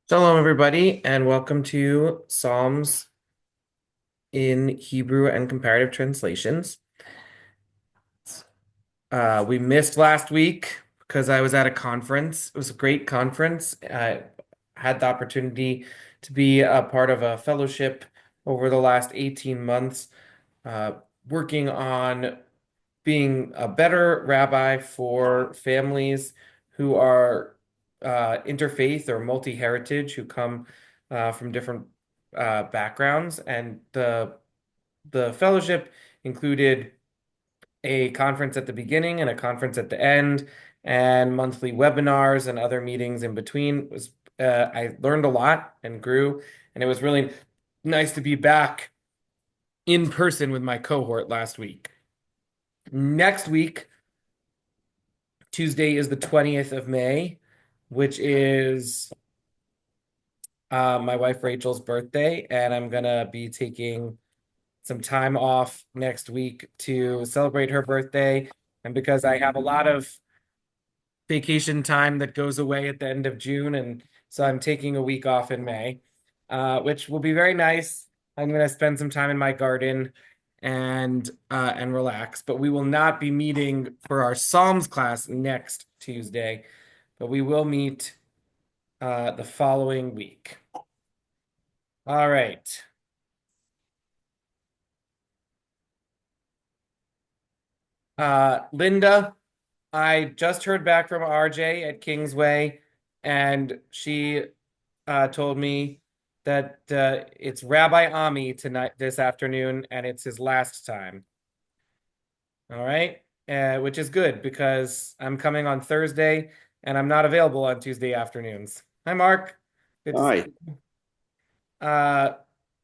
Shalom, everybody, and welcome to Psalms in Hebrew and Comparative Translations. We missed last week because I was at a conference. It was a great conference. I had the opportunity to be a part of a fellowship over the last 18 months, uh, working on being a better rabbi for families who are interfaith or multi-heritage, who come from different backgrounds. And the fellowship included a conference at the beginning and a conference at the end, and monthly webinars and other meetings in between. I learned a lot and grew, and it was really nice to be back in person with my cohort last week. Next week, Tuesday is the 20th of May, which is my wife Rachel's birthday, and I'm gonna be taking some time off next week to celebrate her birthday. And because I have a lot of vacation time that goes away at the end of June, and so I'm taking a week off in May, which will be very nice. I'm gonna spend some time in my garden and relax. But we will not be meeting for our Psalms class next Tuesday, but we will meet the following week. All right. Linda, I just heard back from RJ at Kingsway, and she told me that it's Rabbi Ami tonight, this afternoon, and it's his last time. All right. Which is good because I'm coming on Thursday and I'm not available on Tuesday afternoons. Hi, Mark. Good to see Hi. you. Uh,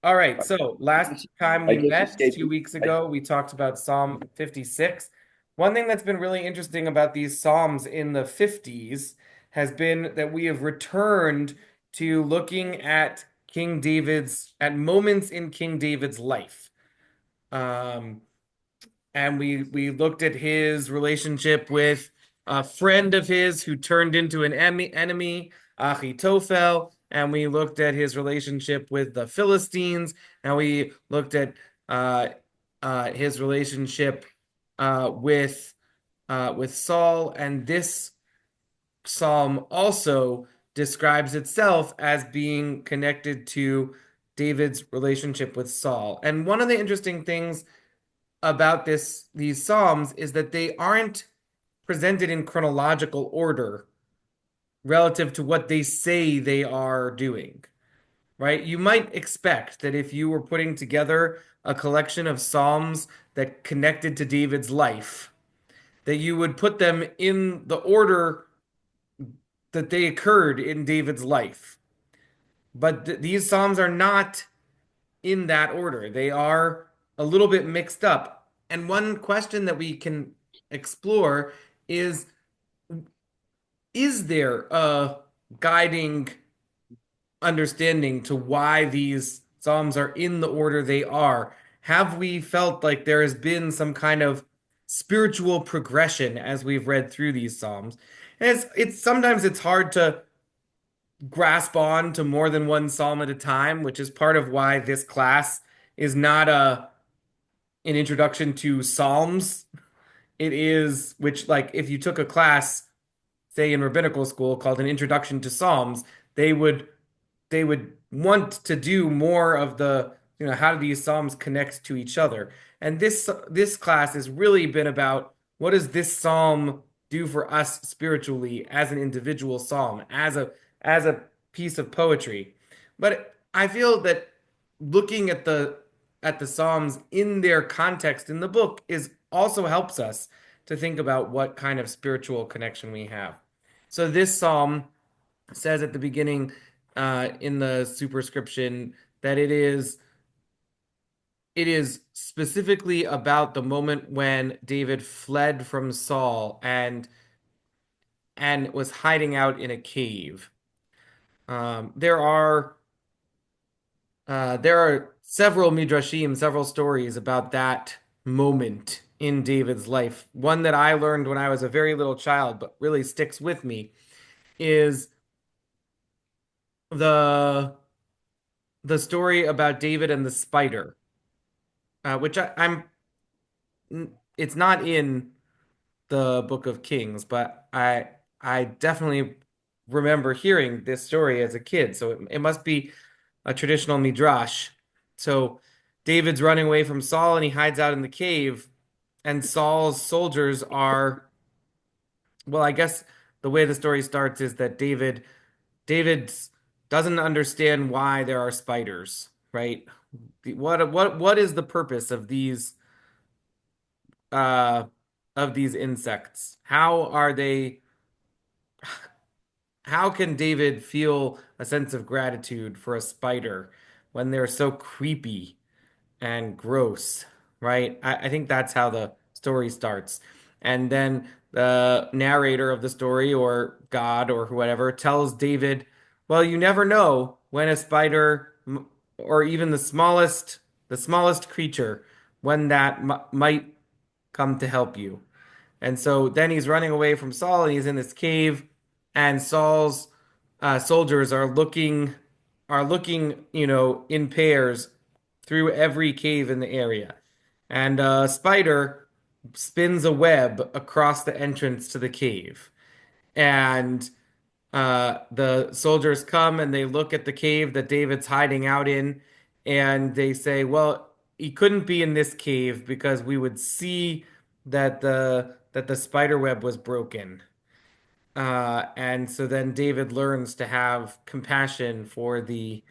all right. So last time I we just met escaped. 2 weeks I, ago, we talked about Psalm 56. One thing that's been really interesting about these Psalms in the 50s has been that we have returned to looking at at moments in King David's life. Um, and we looked at his relationship with a friend of his who turned into an enemy, Achitophel, and we looked at his relationship with the Philistines, and we looked at his relationship with Saul, and this psalm also describes itself as being connected to David's relationship with Saul. And one of the interesting things about these psalms is that they aren't presented in chronological order relative to what they say they are doing, right? You might expect that if you were putting together a collection of psalms that connected to David's life, that you would put them in the order that they occurred in David's life. But these psalms are not in that order. They are a little bit mixed up. And one question that we can explore is is there a guiding understanding to why these Psalms are in the order they are? Have we felt like there has been some kind of spiritual progression as we've read through these Psalms? And it's sometimes it's hard to grasp on to more than one psalm at a time, which is part of why this class is not an introduction to Psalms. It is, which, like, if you took a class, say in rabbinical school, called an Introduction to Psalms, they would they would want to do more of the, how do these psalms connect to each other? And this class has really been about what does this psalm do for us spiritually as an individual psalm, as a piece of poetry. But I feel that looking at the psalms in their context in the book is also helps us to think about what kind of spiritual connection we have. So this psalm says at the beginning, in the superscription, that it is specifically about the moment when David fled from Saul and was hiding out in a cave. There are several midrashim, several stories about that moment in David's life. One that I learned when I was a very little child, but really sticks with me, is the story about David and the spider, which I'm it's not in the Book of Kings, but I definitely remember hearing this story as a kid. So it must be a traditional midrash. So David's running away from Saul and he hides out in the cave, and Saul's soldiers are, well, I guess the way the story starts is that David doesn't understand why there are spiders, right? What is the purpose uh of these insects? How can David feel a sense of gratitude for a spider when they're so creepy and gross, right? I think that's how the story starts. And then the narrator of the story, or God or whatever, tells David, well, you never know when a spider, or even the smallest creature, when that might come to help you. And so then he's running away from Saul and he's in this cave, and Saul's soldiers are looking, in pairs through every cave in the area. And a spider spins a web across the entrance to the cave. And the soldiers come and they look at the cave that David's hiding out in, and they say, well, he couldn't be in this cave because we would see that the spider web was broken. And so then David learns to have compassion for the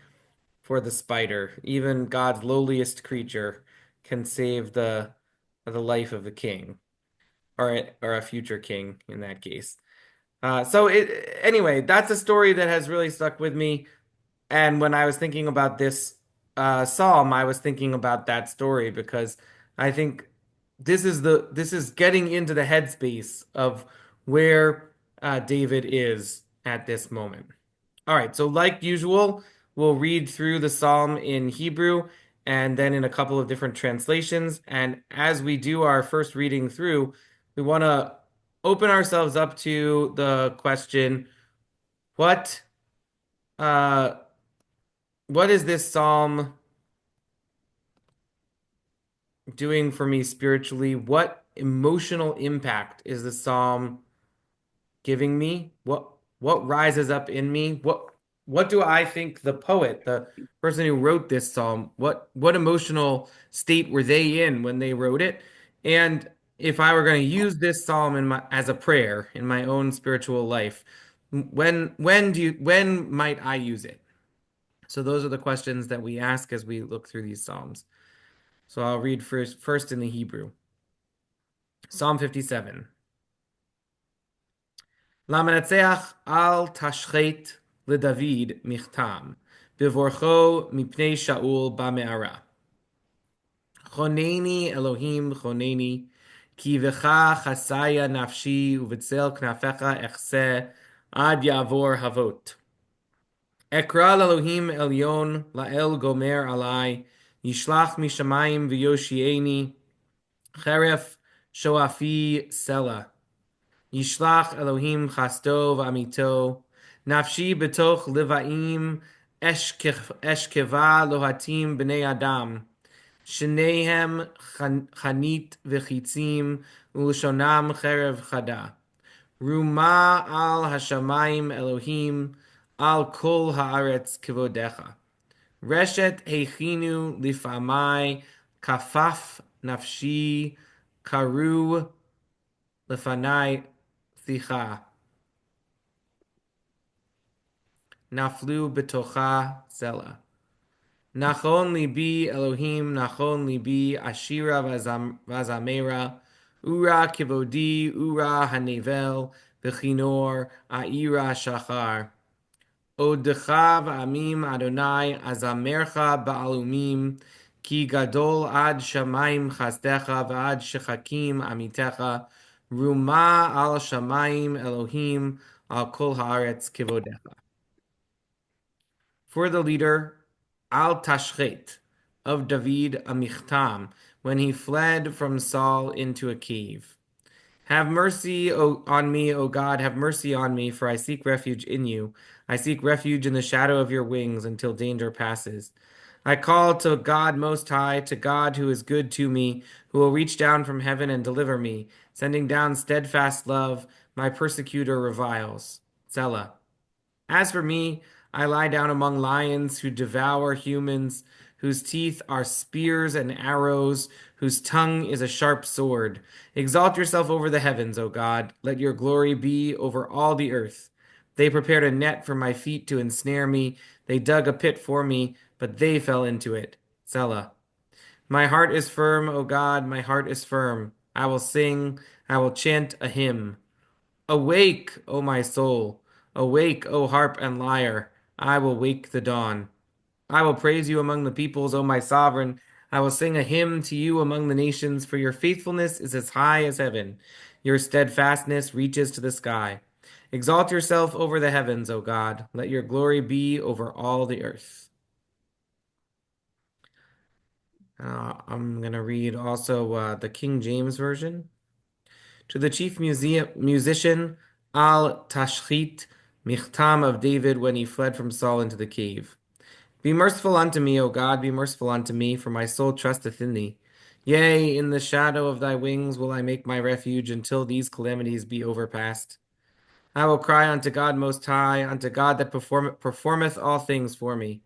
spider. Even God's lowliest creature can save the life of the king, or a future king in that case. Anyway, that's a story that has really stuck with me. And when I was thinking about this psalm, I was thinking about that story because I think this is getting into the headspace of where David is at this moment. All right, so like usual, we'll read through the psalm in Hebrew and then in a couple of different translations. And as we do our first reading through, we want to open ourselves up to the question, what uh what is this psalm doing for me spiritually? What emotional impact is the psalm giving me? What rises up in me? What do I think the poet, the person who wrote this psalm, what emotional state were they in when they wrote it? And if I were going to use this psalm as a prayer in my own spiritual life, when might I use it? So those are the questions that we ask as we look through these psalms. So I'll read first in the Hebrew. Psalm 57. למנצח אל תשחית לדוד מכתם, בברכו מפני שאול במערה. חונני אלוהים חונני, כי בך חסיה נפשי ובצל כנפיך אחסה עד יעבור אבות. אקרא לאלוהים עליון, לאל גומר עלי, ישלח משמיים ויושיעני, חרף שואפי סלע. ישלח אלוהים חסדו ואמיתו, נפשי בתוך לבאים אשכבה לוהטים בני אדם, שניהם חנית וחיצים, ולשונם חרב חדה. רומה על השמיים אלוהים, על כל הארץ כבודך. רשת הכינו לפעמי, כפף נפשי, קרו לפני שיחה. נפלו בתוכה סלע. נכון ליבי אלוהים, נכון ליבי, אשירה וזמרה, אורה כבודי, אורה הנבל, בכינור, העירה שחר. עודך ועמים אדוני, אזמרך בעלומים, כי גדול עד שמיים חסדך ועד שחקים עמיתך, רומה על שמיים אלוהים, על כל הארץ כבודך. For the leader, Al Tashchet of David Amichtam, when he fled from Saul into a cave. Have mercy on me, O God, have mercy on me, for I seek refuge in you. I seek refuge in the shadow of your wings until danger passes. I call to God Most High, to God who is good to me, who will reach down from heaven and deliver me, sending down steadfast love. My persecutor reviles. Selah. As for me, I lie down among lions who devour humans, whose teeth are spears and arrows, whose tongue is a sharp sword. Exalt yourself over the heavens, O God. Let your glory be over all the earth. They prepared a net for my feet to ensnare me. They dug a pit for me, but they fell into it. Selah. My heart is firm, O God, my heart is firm. I will sing, I will chant a hymn. Awake, O my soul! Awake, O harp and lyre! I will wake the dawn. I will praise you among the peoples, O my sovereign. I will sing a hymn to you among the nations, for your faithfulness is as high as heaven. Your steadfastness reaches to the sky. Exalt yourself over the heavens, O God. Let your glory be over all the earth. I'm going to read also the King James Version. To the chief musician Al Tashchit, Michtam of David when he fled from Saul into the cave. Be merciful unto me, O God, be merciful unto me, for my soul trusteth in thee. Yea, in the shadow of thy wings will I make my refuge until these calamities be overpast. I will cry unto God Most High, unto God that performeth all things for me.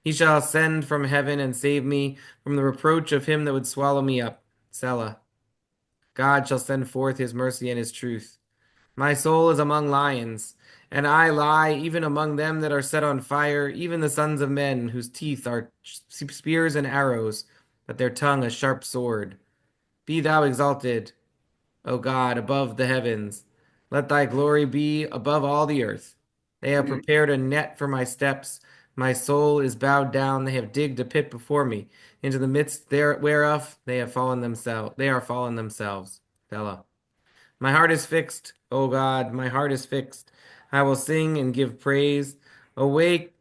He shall ascend from heaven and save me from the reproach of him that would swallow me up. Selah. God shall send forth his mercy and his truth. My soul is among lions, and I lie even among them that are set on fire, even the sons of men, whose teeth are spears and arrows, but their tongue a sharp sword. Be thou exalted, O God, above the heavens. Let thy glory be above all the earth. They have prepared a net for my steps. My soul is bowed down. They have digged a pit before me. Into the midst there whereof they have fallen themselves. They are fallen themselves. Selah. My heart is fixed, O God, my heart is fixed. I will sing and give praise. Awake,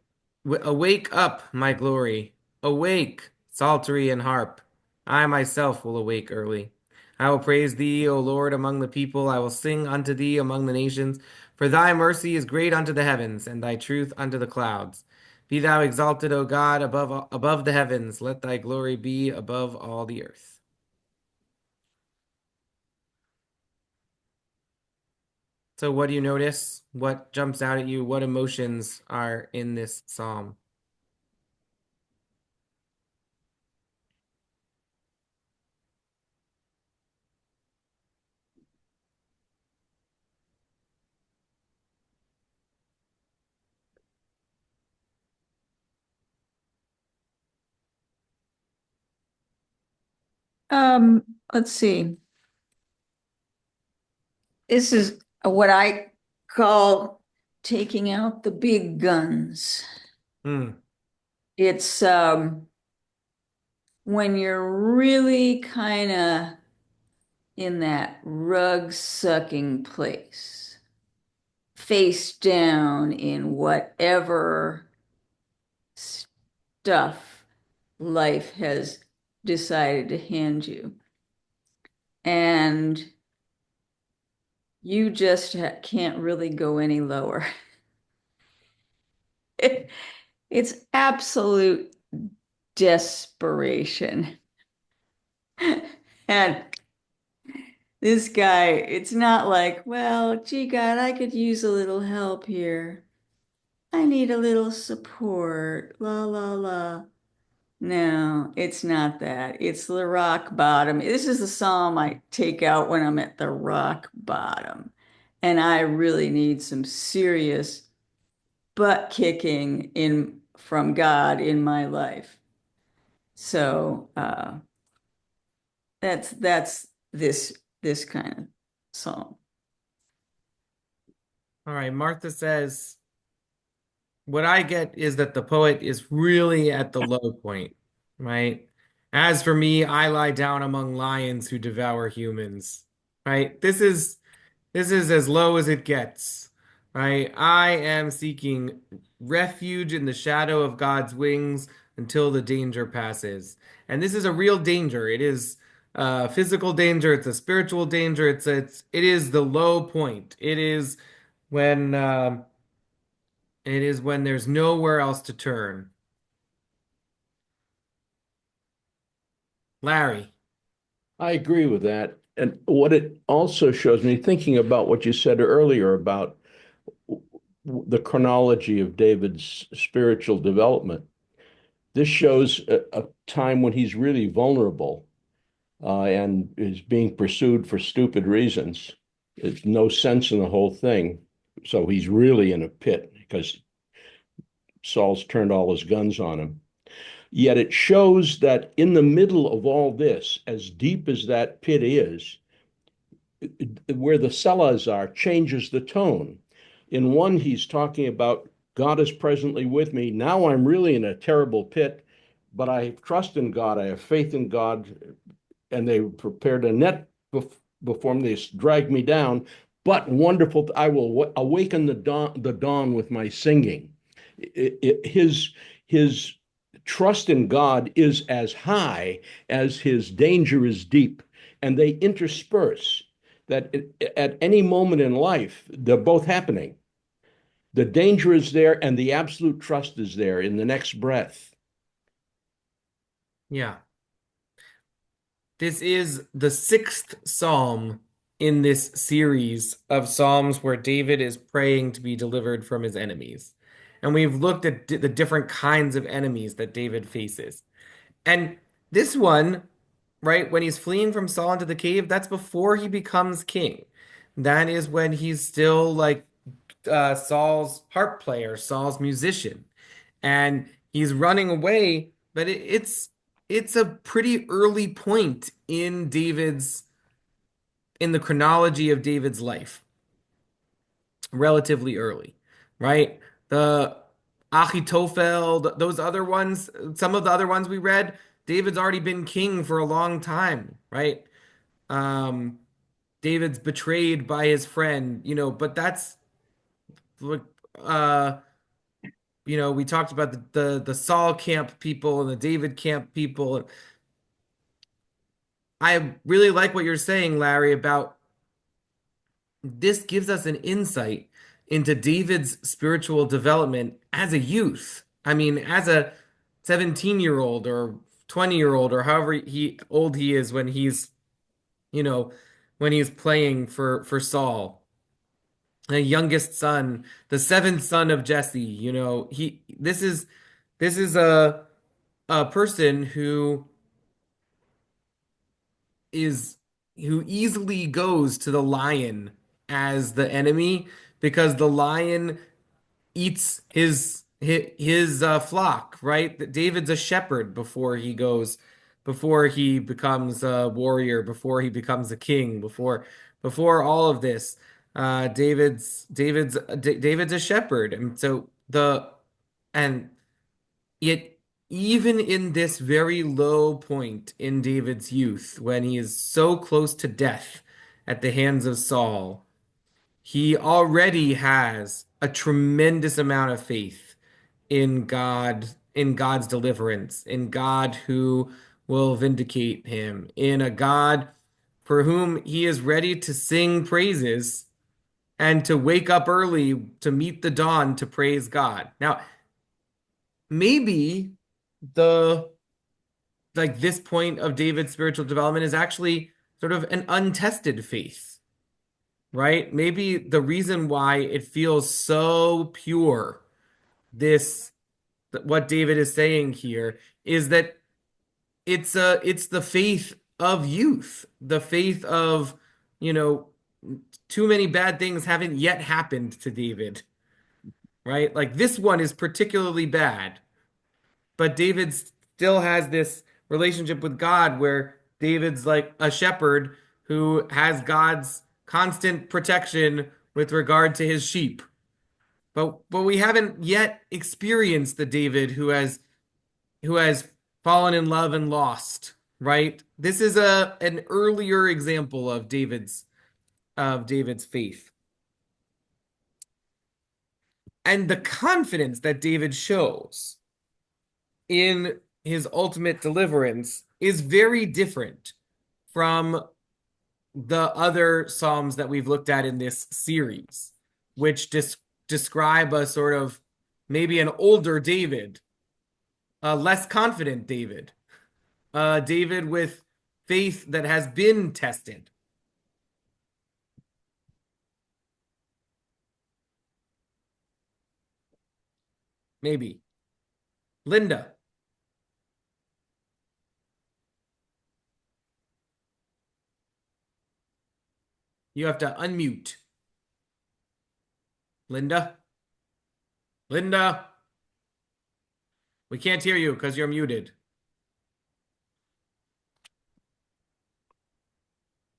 awake up, my glory. Awake, psaltery and harp. I myself will awake early. I will praise thee, O Lord, among the people. I will sing unto thee among the nations. For thy mercy is great unto the heavens, and thy truth unto the clouds. Be thou exalted, O God, above the heavens. Let thy glory be above all the earth. So, what do you notice? What jumps out at you? What emotions are in this psalm? Let's see. This is what I call taking out the big guns. Hmm. It's when you're really kind of in that rug sucking place, face down in whatever stuff life has decided to hand you. And you just can't really go any lower. It's absolute desperation. And this guy, it's not like, well, gee, God, I could use a little help here. I need a little support. La, la, la. No, it's not that. It's the rock bottom. This is the psalm I take out when I'm at the rock bottom. And I really need some serious butt kicking in from God in my life. So that's this kind of song. All right. Martha says, what I get is that the poet is really at the low point, right? As for me, I lie down among lions who devour humans, right? This is as low as it gets, right? I am seeking refuge in the shadow of God's wings until the danger passes. And this is a real danger. It is physical danger, it's a spiritual danger, it is the low point. When it is when there's nowhere else to turn. Larry. I agree with that. And what it also shows me, thinking about what you said earlier about the chronology of David's spiritual development, this shows a time when he's really vulnerable and is being pursued for stupid reasons. There's no sense in the whole thing. So he's really in a pit because Saul's turned all his guns on him. Yet it shows that in the middle of all this, as deep as that pit is, where the sellahs are changes the tone. In one, he's talking about God is presently with me. Now I'm really in a terrible pit, but I trust in God. I have faith in God. And they prepared a net before me. They dragged me down. But wonderful, I will awaken the dawn with my singing. His trust in God is as high as his danger is deep, and they intersperse. That at any moment in life, they're both happening. The danger is there, and the absolute trust is there in the next breath. Yeah. This is the sixth psalm in this series of psalms where David is praying to be delivered from his enemies. And we've looked at the different kinds of enemies that David faces. And this one, right, when he's fleeing from Saul into the cave, that's before he becomes king. That is when he's still like Saul's harp player, Saul's musician, and he's running away. But it's a pretty early point in the chronology of David's life, relatively early, right? The Achitophel, those other ones, some of the other ones we read, David's already been king for a long time, right? Um, David's betrayed by his friend, but that's like uh we talked about the Saul camp people and the David camp people. I really like what you're saying, Larry, about this gives us an insight into David's spiritual development as a youth. I mean, as a 17-year-old or 20-year-old or however he old he is you know, when he's playing for Saul, the youngest son, the seventh son of Jesse, he this is a person is who easily goes to the lion as the enemy because the lion eats his flock, right? That David's a shepherd before he becomes a warrior, before he becomes a king, before all of this. David's a shepherd, and so the and yet even in this very low point in David's youth, when he is so close to death at the hands of Saul, he already has a tremendous amount of faith in God's deliverance, in God who will vindicate him, in a God for whom he is ready to sing praises and to wake up early to meet the dawn to praise God. Now, maybe the this point of David's spiritual development is actually sort of an untested faith, right? Maybe the reason why it feels so pure, this what David is saying here, is that it's the faith of youth, the faith of, you know, too many bad things haven't yet happened to David, right? Like this one is particularly bad, but David still has this relationship with God where David's like a shepherd who has God's constant protection with regard to his sheep. But we haven't yet experienced the David who has fallen in love and lost, right? This is a an earlier example of David's faith. And the confidence that David shows in his ultimate deliverance is very different from the other Psalms that we've looked at in this series, which describe a sort of maybe an older David, a less confident David, a David with faith that has been tested. Maybe. Linda, you have to unmute. Linda, Linda, we can't hear you because you're muted.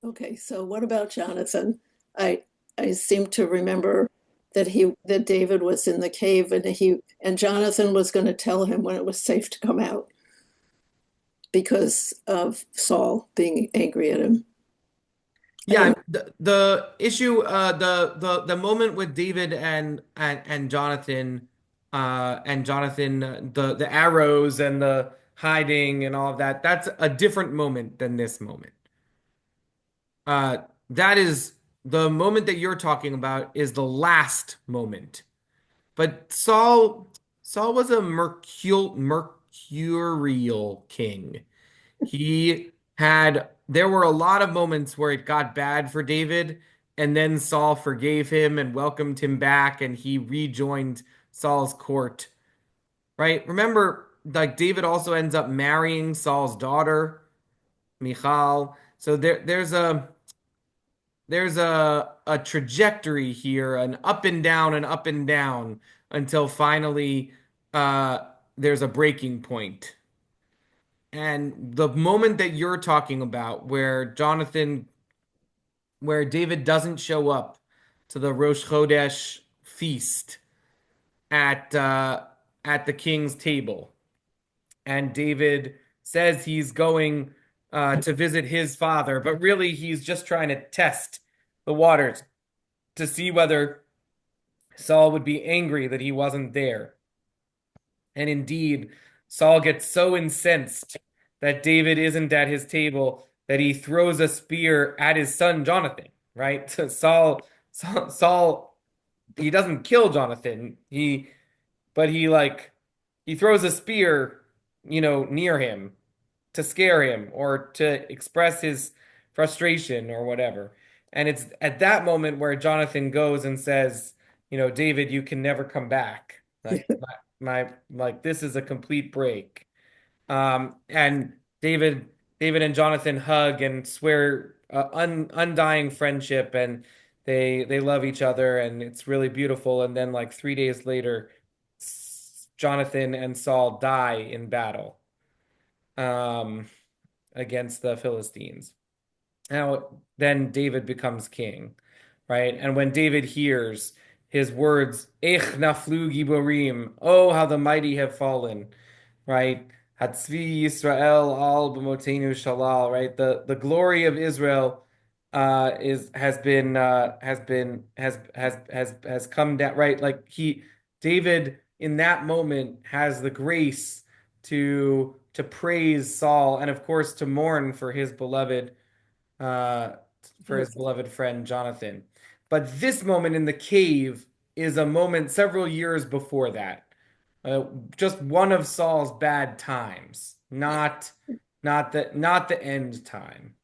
Okay, so what about Jonathan? I I seem to remember that David was in the cave and Jonathan was going to tell him when it was safe to come out because of Saul being angry at him. I Yeah, don't the issue, the moment with David and Jonathan, the arrows and the hiding and all of that, that's a different moment than this moment. Uh, that is the moment that you're talking about is the last moment. But Saul was a mercurial king. There were a lot of moments where it got bad for David, and then Saul forgave him and welcomed him back, and he rejoined Saul's court, right? Remember, like David also ends up marrying Saul's daughter, Michal. So there's a trajectory here, an up and down, until finally there's a breaking point. And the moment that you're talking about, where David doesn't show up to the Rosh Chodesh feast at uh, at the king's table, and David says he's going to visit his father, but really he's just trying to test the waters to see whether Saul would be angry that he wasn't there. And indeed, Saul gets so incensed that David isn't at his table that he throws a spear at his son Jonathan, right? Saul, he doesn't kill Jonathan. But he throws a spear, near him to scare him or to express his frustration or whatever. And it's at that moment where Jonathan goes and says, David, you can never come back. Like like this is a complete break. And David and Jonathan hug and swear undying friendship, and they love each other, and it's really beautiful. And then like 3 days later, Jonathan and Saul die in battle. Um, against the Philistines. Now, then David becomes king, right? And when David hears his words, "Ech naflu giborim," oh, how the mighty have fallen, right? Hatzvi Yisrael al b'motenu shalal, right? The glory of Israel is has come down, right? Like David in that moment has the grace to praise Saul and of course to mourn uh for his beloved friend Jonathan. But this moment in the cave is a moment several years before that. Uh, just one of Saul's bad times, not the end time.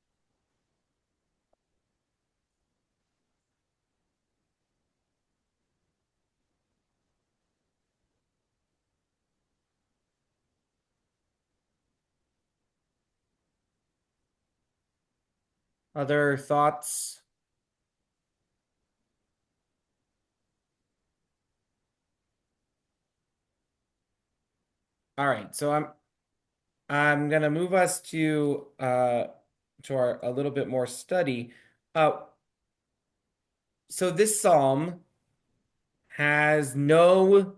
Other thoughts? All right, so I'm gonna move us to our a little bit more study. Uh, so this psalm has no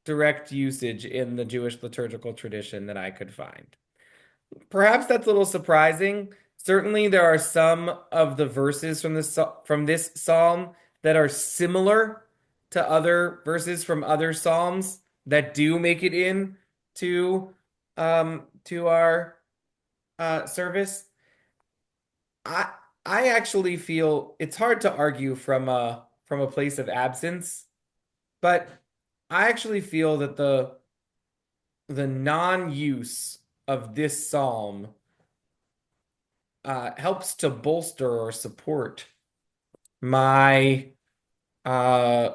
direct usage in the Jewish liturgical tradition that I could find. Perhaps that's a little surprising. Certainly, there are some of the verses from this psalm that are similar to other verses from other psalms that do make it in to our service. I I actually feel it's hard to argue from a place of absence, but I actually feel that the non-use of this psalm helps to bolster or support my uh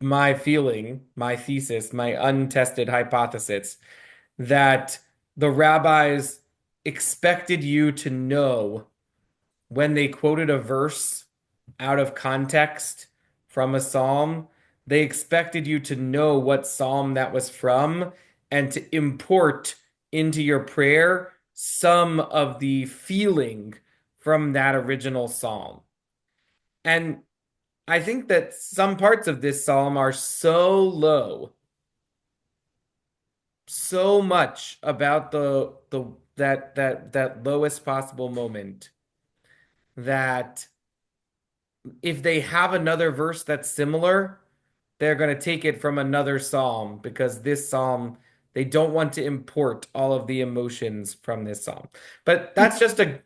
my feeling, my thesis, my untested hypothesis that the rabbis expected you to know when they quoted a verse out of context from a psalm, they expected you to know what psalm that was from and to import into your prayer some of the feeling from that original psalm. And I think that some parts of this psalm are so low, so much about the that lowest possible moment that if they have another verse that's similar, they're going to take it from another psalm because this psalm, they don't want to import all of the emotions from this psalm. But that's just a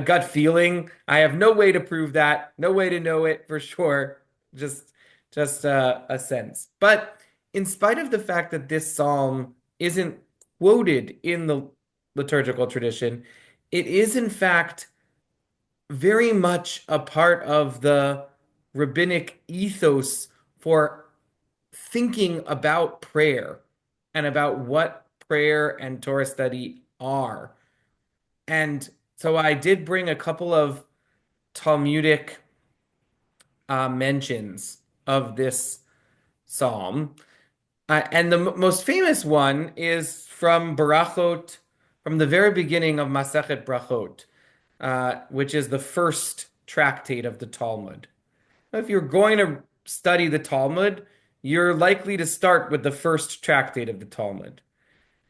gut feeling. I have no way to prove that, no way to know it for sure. Just a sense. But in spite of the fact that this psalm isn't quoted in the liturgical tradition, it is in fact very much a part of the rabbinic ethos for thinking about prayer and about what prayer and Torah study are. And so I did bring a couple of Talmudic mentions of this psalm. And the most famous one is from Barachot, from the very beginning of Masechet Brachot, which is the first tractate of the Talmud. If you're going to study the Talmud, you're likely to start with the first tractate of the Talmud,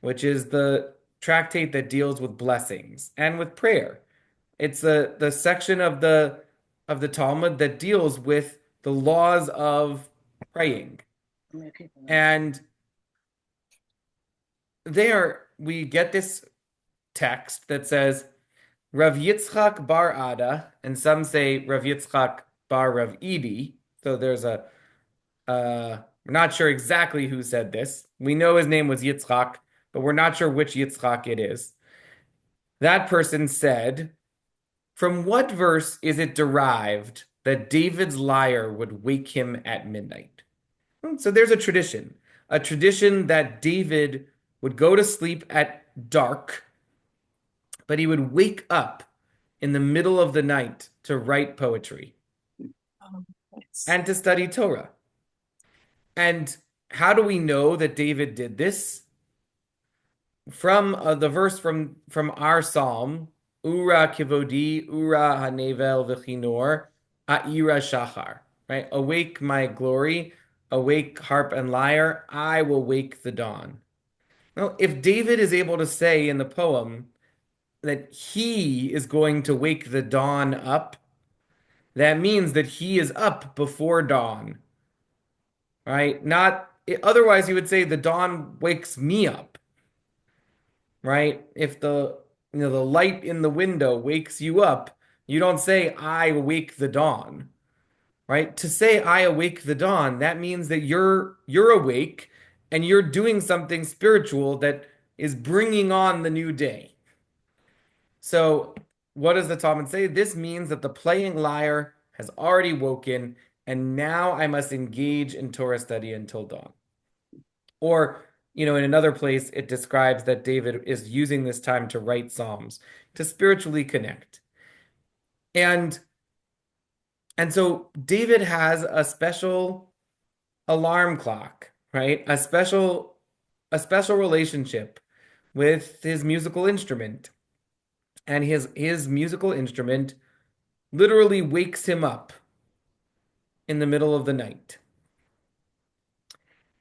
which is the tractate that deals with blessings and with prayer. It's the section of the Talmud that deals with the laws of praying. And there we get this text that says Rav Yitzchak bar Ada, and some say Rav Yitzchak bar Rav Idi. So there's we're not sure exactly who said this. We know his name was Yitzchak, but we're not sure which Yitzchak it is. That person said, from what verse is it derived that David's lyre would wake him at midnight? So there's a tradition that David would go to sleep at dark, but he would wake up in the middle of the night to write poetry Oh, nice. and to study Torah. And how do we know that David did this? From the verse from our psalm, Ura kivodi, Ura hanevel v'chinor, A'ira shachar. Right? Awake my glory, awake harp and lyre, I will wake the dawn. Now, if David is able to say in the poem that he is going to wake the dawn up, that means that he is up before dawn, right? Not otherwise, you would say the dawn wakes me up, right? If the light in the window wakes you up, you don't say I awake the dawn, right? To say I awake the dawn, that means that you're awake and you're doing something spiritual that is bringing on the new day. So, what does the Talmud say? This means that the playing lyre has already woken, and now I must engage in Torah study until dawn. Or, in another place, it describes that David is using this time to write psalms, to spiritually connect. And so David has a special alarm clock, right? A special relationship with his musical instrument. And his musical instrument literally wakes him up in the middle of the night.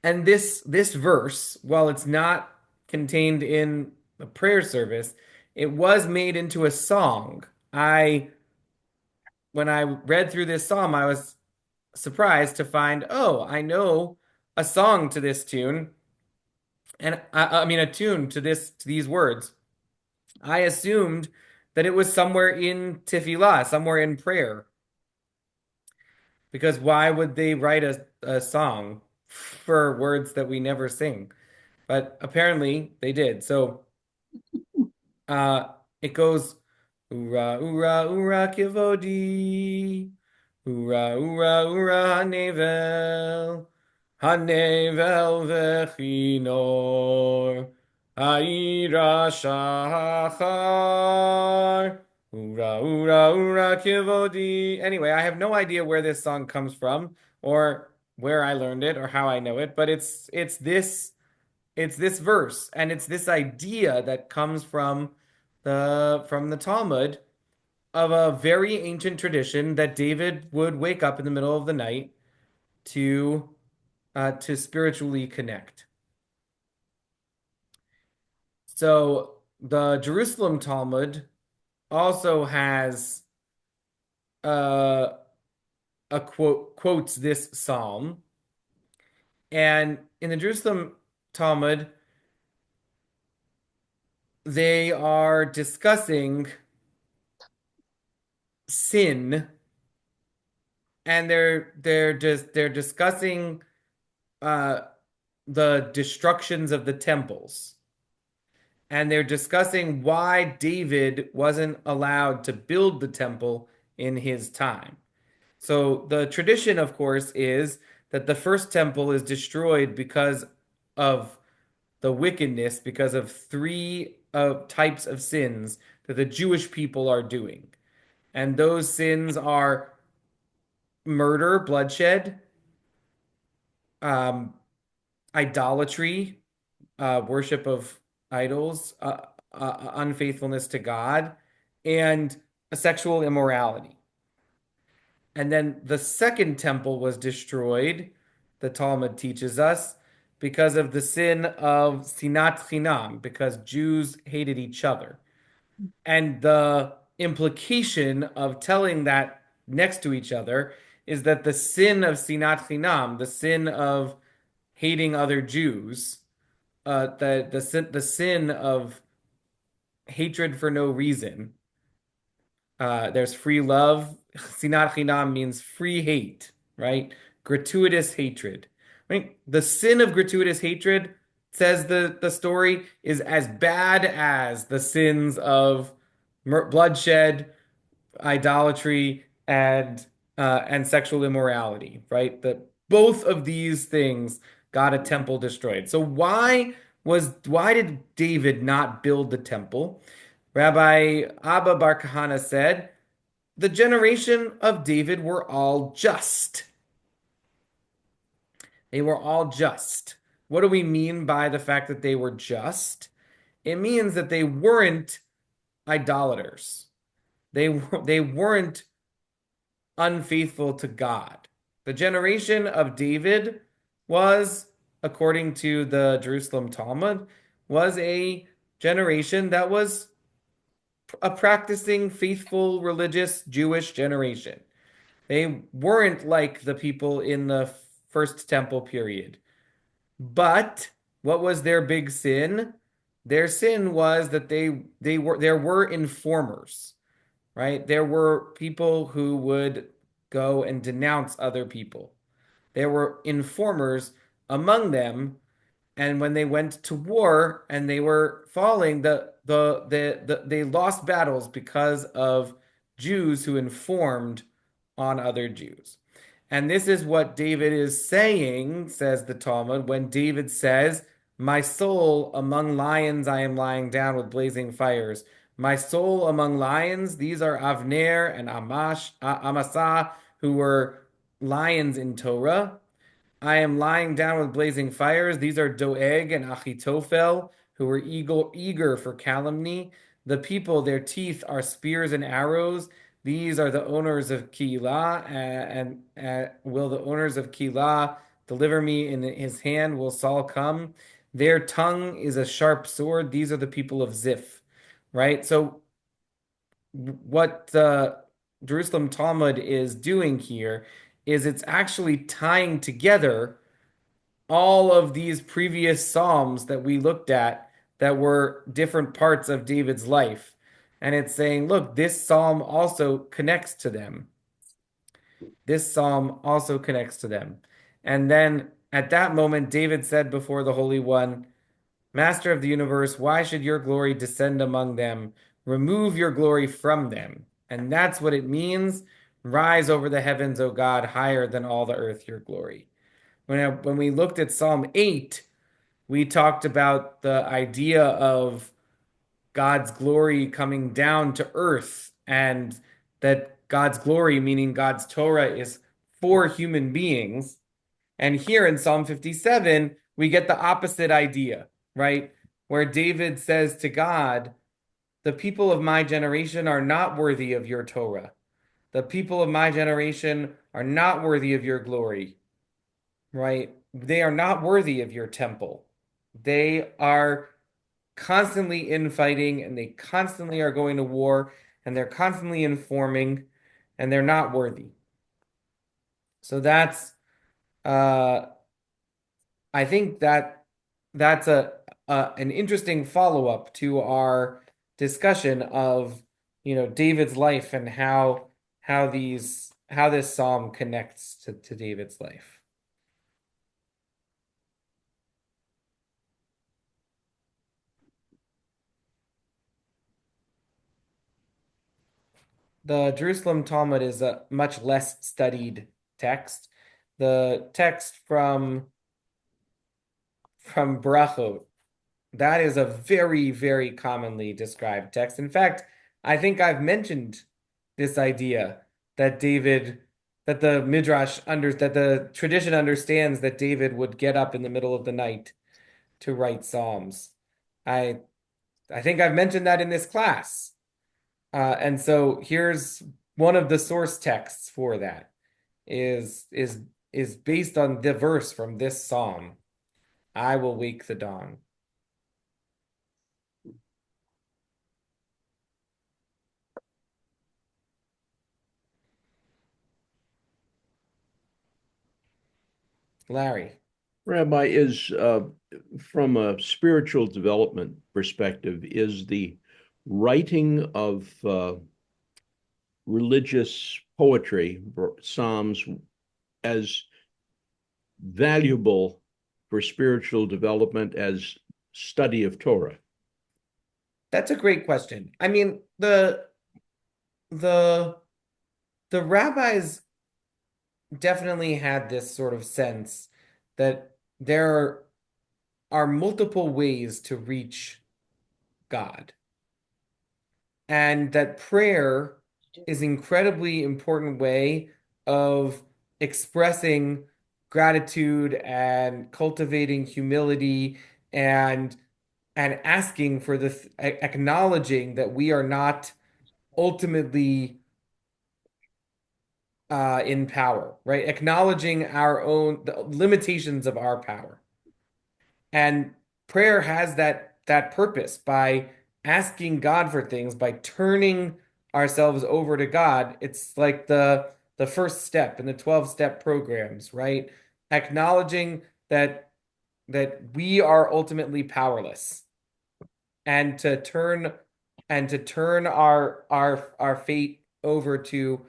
And this verse, while it's not contained in the prayer service, it was made into a song. I When I read through this psalm, I was surprised to find, oh, I know a song to this tune, and I mean a tune to these words. I assumed that it was somewhere in tefillah, somewhere in prayer. Because why would they write a song for words that we never sing? But apparently they did. So uh, it goes, Ura, ura, ura, kivodi. Ura, ura, ura, hanevel. Hanevel vechinor. Haira shachar. Ura, ura, ura, kivodi. Anyway, I have no idea where this song comes from or where I learned it or how I know it, but it's this verse and it's this idea that comes from the Talmud of a very ancient tradition that David would wake up in the middle of the night to to spiritually connect. So the Jerusalem Talmud also has uh, a quotes this psalm, and in the Jerusalem Talmud they are discussing sin, and they're discussing uh the destructions of the temples, and they're discussing why David wasn't allowed to build the temple in his time. So the tradition, of course, is that the first temple is destroyed because of the wickedness, because of three types of sins that the Jewish people are doing. And those sins are murder, bloodshed, um, idolatry, worship of idols, unfaithfulness to God, and a sexual immorality. And then the second temple was destroyed, the Talmud teaches us, because of the sin of sinat chinam, because Jews hated each other. And the implication of telling that next to each other is that the sin of sinat chinam, the sin of hating other Jews, the sin of hatred for no reason. There's free love. Sinat chinam means free hate, right? Gratuitous hatred. Right? The sin of gratuitous hatred, says the story, is as bad as the sins of bloodshed, idolatry, and sexual immorality, right? That both of these things got a temple destroyed. So why did David not build the temple? Rabbi Abba Bar Kahana said, the generation of David were all just. They were all just. What do we mean by the fact that they were just? It means that they weren't idolaters. They weren't unfaithful to God. The generation of David was, according to the Jerusalem Talmud, was a generation that was a practicing, faithful, religious Jewish generation. They weren't like the people in the first temple period. But what was their big sin? Their sin was that they were there were informers, right? There were people who would go and denounce other people. There were informers among them, and when they went to war and they were falling, they lost battles because of Jews who informed on other Jews. And this is what David is saying, says the Talmud, when David says, my soul among lions I am lying down with blazing fires. My soul among lions, these are Avner and Amasa, who were lions in Torah. I am lying down with blazing fires. These are Doeg and Achitophel, who were eager for calumny. The people, their teeth are spears and arrows. These are the owners of Keilah, and will the owners of Keilah deliver me in his hand? Will Saul come? Their tongue is a sharp sword. These are the people of Ziph, right? So what the Jerusalem Talmud is doing here is it's actually tying together all of these previous Psalms that we looked at that were different parts of David's life. And it's saying, look, this psalm also connects to them. This psalm also connects to them. And then at that moment, David said before the Holy One, Master of the universe, why should your glory descend among them? Remove your glory from them. And that's what it means. Rise over the heavens, O God, higher than all the earth, your glory. When we looked at Psalm 8, we talked about the idea of God's glory coming down to earth, and that God's glory, meaning God's Torah, is for human beings. And here in Psalm 57, we get the opposite idea, right? Where David says to God, the people of my generation are not worthy of your Torah. The people of my generation are not worthy of your glory, right? They are not worthy of your temple. They are constantly infighting and they constantly are going to war and they're constantly informing and they're not worthy. So that's uh I think that that's a an interesting follow-up to our discussion of, David's life and how this psalm connects to David's life. The Jerusalem Talmud is a much less studied text. The text from Brachot, that is a very, very commonly described text. In fact, I think I've mentioned this idea that David, that the that the tradition understands that David would get up in the middle of the night to write Psalms. I I think I've mentioned that in this class. And so here's one of the source texts for that is based on the verse from this psalm. I will wake the dawn. Larry. Rabbi, is from a spiritual development perspective, is the writing of religious poetry, psalms, as valuable for spiritual development as study of Torah? That's a great question. I mean, the the rabbis definitely had this sort of sense that there are multiple ways to reach God, and that prayer is an incredibly important way of expressing gratitude and cultivating humility and asking for acknowledging that we are not ultimately in power, right? Acknowledging our own the limitations of our power. And prayer has that purpose by asking God for things, by turning ourselves over to God. It's like the first step in the 12-step programs, right? Acknowledging that we are ultimately powerless and to turn our fate over to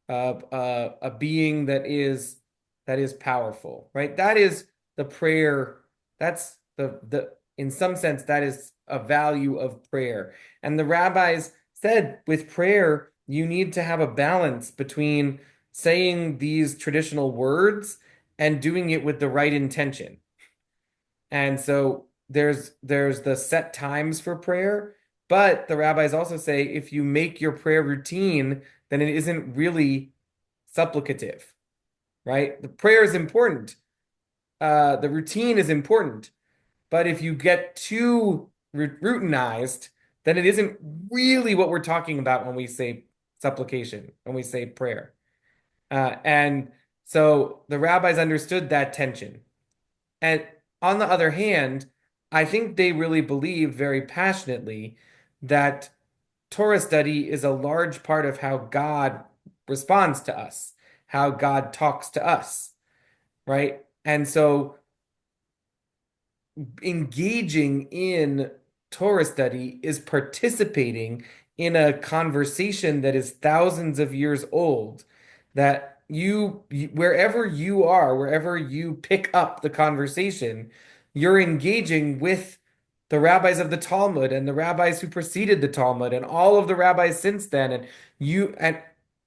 a being that is powerful, right? That is the prayer. That's the in some sense that is a value of prayer. And the rabbis said with prayer, you need to have a balance between saying these traditional words and doing it with the right intention. And so there's the set times for prayer, but the rabbis also say if you make your prayer routine, then it isn't really supplicative, right? The prayer is important. The routine is important, but if you get too routinized, then it isn't really what we're talking about when we say supplication, when we say prayer. And so the rabbis understood that tension. And on the other hand, I think they really believe very passionately that Torah study is a large part of how God responds to us, how God talks to us, right? And so engaging in Torah study is participating in a conversation that is thousands of years old, that wherever you are, wherever you pick up the conversation, you're engaging with the rabbis of the Talmud and the rabbis who preceded the Talmud and all of the rabbis since then. And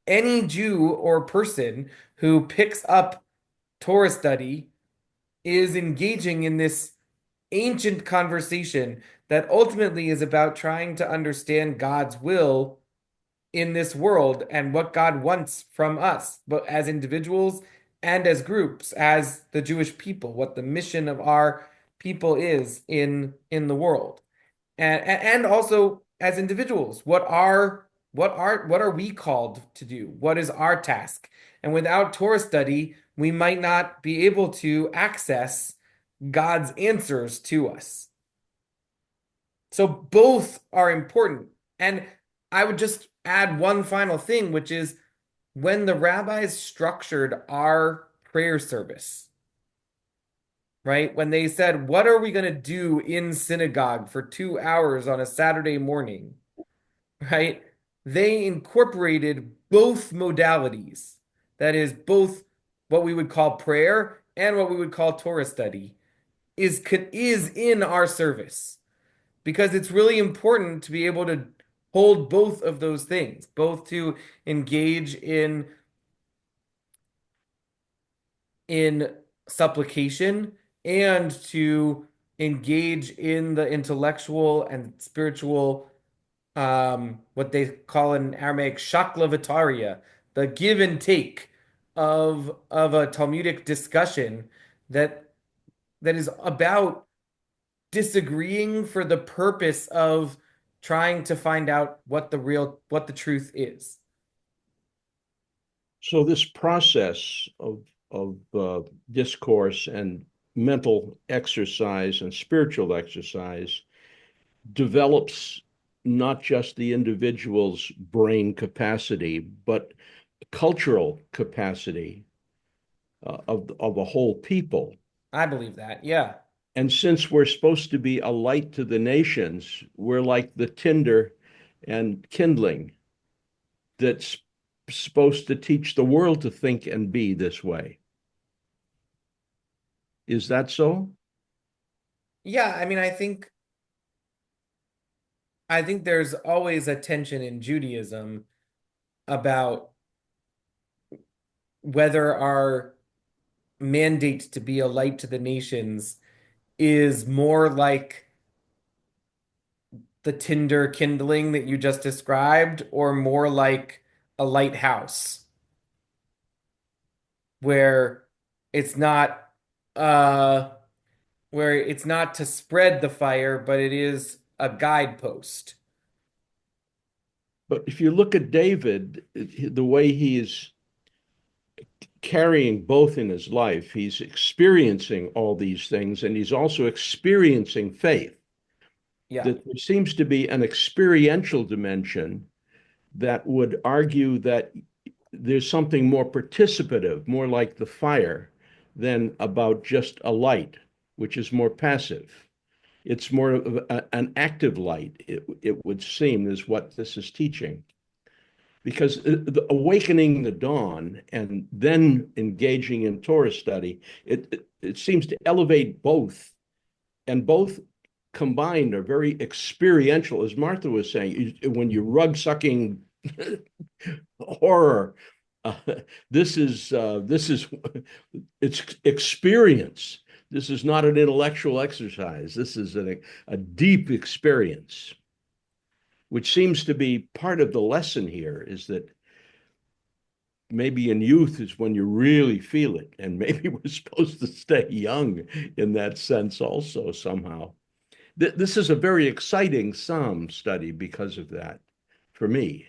any Jew or person who picks up Torah study is engaging in this ancient conversation that ultimately is about trying to understand God's will in this world and what God wants from us, but as individuals and as groups, as the Jewish people, what the mission of our people is in the world. And also as individuals, what are we called to do? What is our task? And without Torah study, we might not be able to access God's answers to us. So both are important. And I would just add one final thing, which is when the rabbis structured our prayer service, right? When they said, what are we going to do in synagogue for 2 hours on a Saturday morning, right? They incorporated both modalities. That is, both what we would call prayer and what we would call Torah study is in our service, because it's really important to be able to hold both of those things, both to engage in supplication and to engage in the intellectual and spiritual, what they call in Aramaic shakla v'tarya, the give and take of a Talmudic discussion that is about disagreeing for the purpose of trying to find out what the truth is. So this process of discourse and mental exercise and spiritual exercise develops not just the individual's brain capacity, but cultural capacity of a whole people. I believe that. Yeah. And since we're supposed to be a light to the nations, we're like the tinder and kindling that's supposed to teach the world to think and be this way. Is that so? Yeah, I mean, I think there's always a tension in Judaism about whether our mandate to be a light to the nations is more like the tinder kindling that you just described, or more like a lighthouse where it's not uh where it's not to spread the fire, but it is a guidepost. But if you look at David, the way he is carrying both in his life, he's experiencing all these things and he's also experiencing faith. Yeah. That there seems to be an experiential dimension that would argue that there's something more participative, more like the fire, than about just a light, which is more passive. It's more of an active light, it would seem, is what this is teaching. Because the awakening the dawn and then engaging in Torah study, it seems to elevate both, and both combined are very experiential, as Martha was saying. When you rug sucking horror, uh, this is it's experience. This is not an intellectual exercise. This is a deep experience, which seems to be part of the lesson here. Is that maybe in youth is when you really feel it, and maybe we're supposed to stay young in that sense also somehow. This is a very exciting psalm study because of that for me.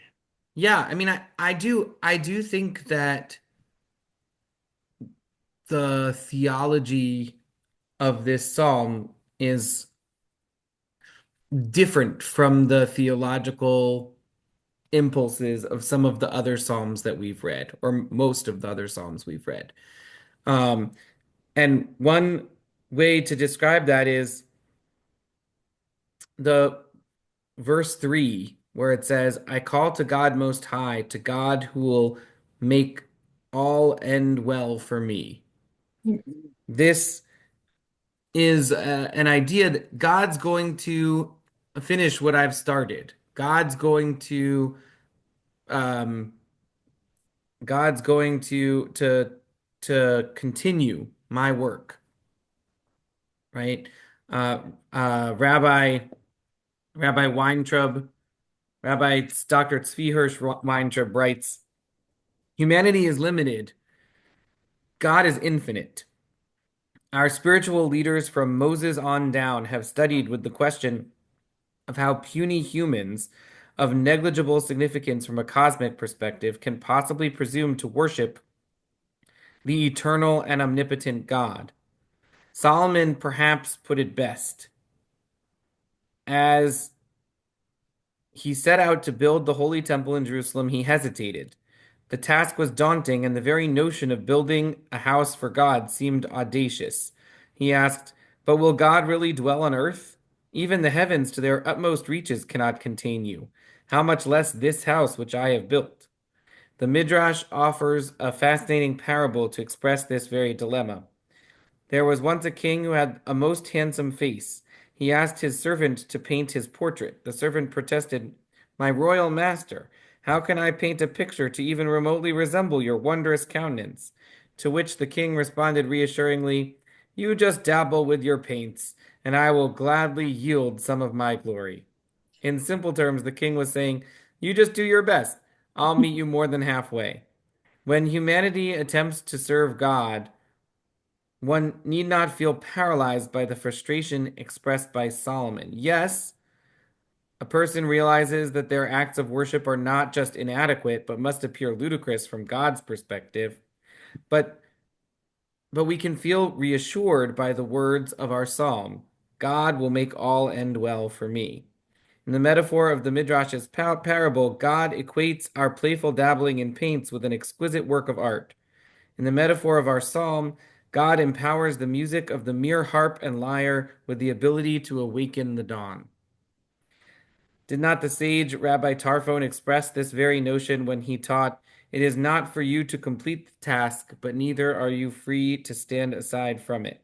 Yeah, I mean, I do think that the theology of this psalm is different from the theological impulses of some of the other psalms that we've read, or most of the other psalms we've read. Um, and one way to describe that is the verse 3. where it says, I call to God Most High, to God who will make all end well for me. This is an idea that God's going to finish what I've started. Um, God's going to continue my work, right? Uh, Rabbi Weintraub, Rabbi Dr. Tzvi Hirsch Weintraub writes, humanity is limited. God is infinite. Our spiritual leaders from Moses on down have studied with the question of how puny humans of negligible significance from a cosmic perspective can possibly presume to worship the eternal and omnipotent God. Solomon perhaps put it best. As he set out to build the Holy Temple in Jerusalem, he hesitated. The task was daunting, and the very notion of building a house for God seemed audacious. He asked, but will God really dwell on earth? Even the heavens to their utmost reaches cannot contain you. How much less this house which I have built? The Midrash offers a fascinating parable to express this very dilemma. There was once a king who had a most handsome face. He asked his servant to paint his portrait. The servant protested, my royal master, how can I paint a picture to even remotely resemble your wondrous countenance? To which the king responded reassuringly, you just dabble with your paints, and I will gladly yield some of my glory. In simple terms, the king was saying, you just do your best. I'll meet you more than halfway. When humanity attempts to serve God, one need not feel paralyzed by the frustration expressed by Solomon. Yes, a person realizes that their acts of worship are not just inadequate, but must appear ludicrous from God's perspective. But we can feel reassured by the words of our psalm. God will make all end well for me. In the metaphor of the Midrash's parable, God equates our playful dabbling in paints with an exquisite work of art. In the metaphor of our psalm, God empowers the music of the mere harp and lyre with the ability to awaken the dawn. Did not the sage Rabbi Tarfon express this very notion when he taught, it is not for you to complete the task, but neither are you free to stand aside from it?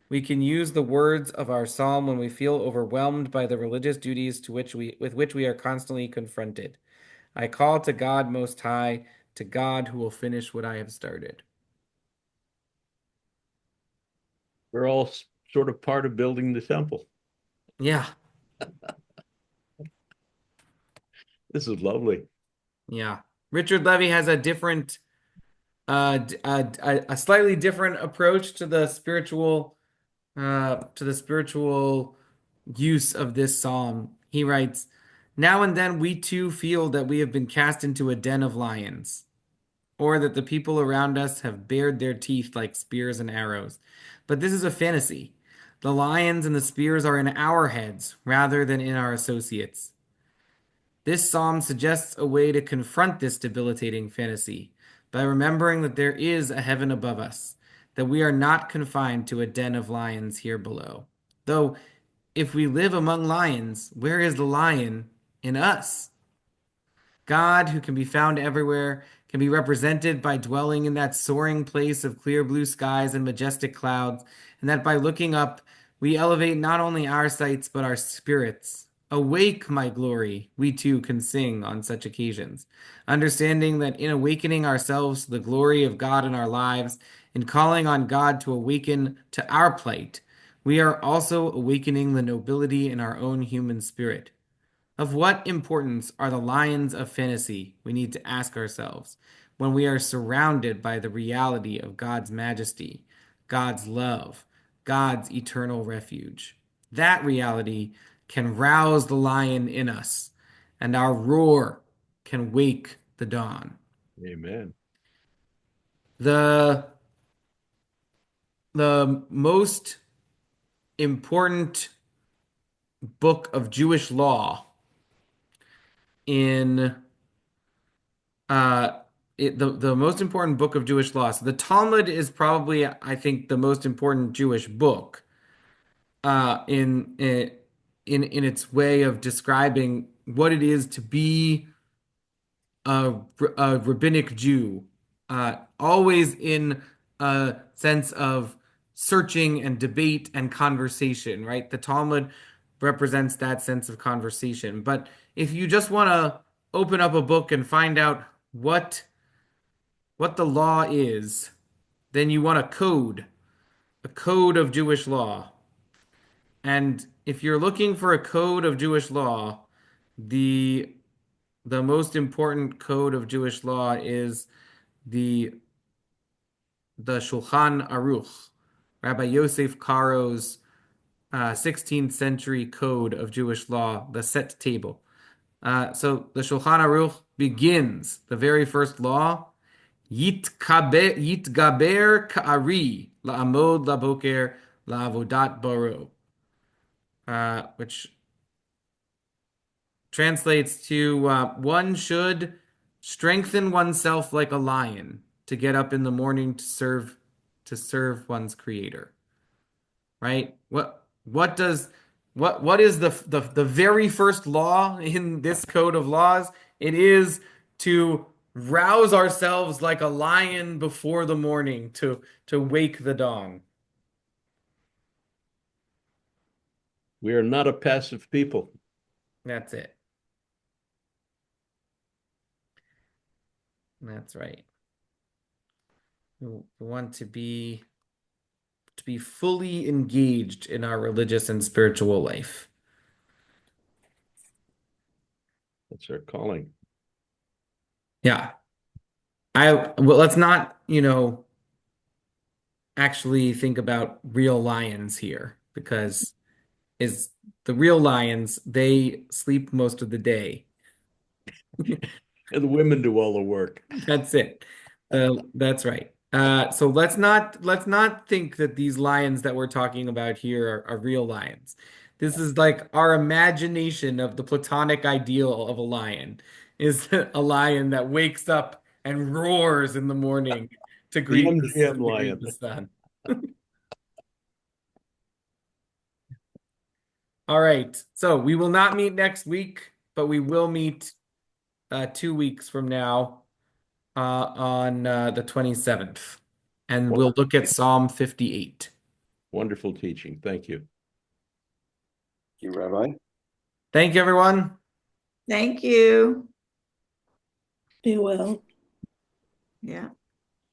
We can use the words of our psalm when we feel overwhelmed by the religious duties with which we are constantly confronted. I call to God Most High, to God who will finish what I have started. We're all sort of part of building the temple. Yeah, This is lovely. yeah. Richard Levy has a different, a slightly different approach to the spiritual use of this psalm. He writes, now and then we too feel that we have been cast into a den of lions, or that the people around us have bared their teeth like spears and arrows. But this is a fantasy. The lions and the spears are in our heads rather than in our associates. This psalm suggests a way to confront this debilitating fantasy by remembering that there is a heaven above us, that we are not confined to a den of lions here below. Though, if we live among lions, where is the lion in us? God, who can be found everywhere, can be represented by dwelling in that soaring place of clear blue skies and majestic clouds, and that by looking up, we elevate not only our sights but our spirits. Awake, my glory, we too can sing on such occasions, understanding that in awakening ourselves to the glory of God in our lives, in calling on God to awaken to our plight, we are also awakening the nobility in our own human spirit. Of what importance are the lions of fantasy, we need to ask ourselves, when we are surrounded by the reality of God's majesty, God's love, God's eternal refuge? That reality can rouse the lion in us, and our roar can wake the dawn. Amen. The, the most important book of Jewish law in uh the most important book of Jewish law. So the Talmud is probably, I think, the most important Jewish book in its way of describing what it is to be a rabbinic Jew, always in a sense of searching and debate and conversation, right? The Talmud represents that sense of conversation. But if you just want to open up a book and find out what the law is, then you want a code of Jewish law. And if you're looking for a code of Jewish law, the the most important code of Jewish law is the the Shulchan Aruch, Rabbi Yosef Karo's 16th century code of Jewish law, the Set Table. So the Shulchan Aruch begins the very first law, Yitgaber Ka'ari la'amod laboker la'avodat baro, which translates to one should strengthen oneself like a lion to get up in the morning to serve one's creator. Right? What is the very first law in this code of laws? It is to rouse ourselves like a lion before the morning to wake the dawn. We are not a passive people. That's it. That's right. We want to be fully engaged in our religious and spiritual life. That's our calling. Yeah. Well, let's not, actually think about real lions here because is the real lions, they sleep most of the day. And the women do all the work. That's it. That's right. So let's not think that these lions that we're talking about here are real lions. This is like our imagination of the Platonic ideal of a lion is a lion that wakes up and roars in the morning to The greet MGM to greet lion. the sun. All right. So we will not meet next week, but we will meet 2 weeks from now on the 27th. And we'll look at Psalm 58. Wonderful teaching. Thank you. Thank you, Rabbi. Thank you, everyone. Thank you. Be well. Yeah.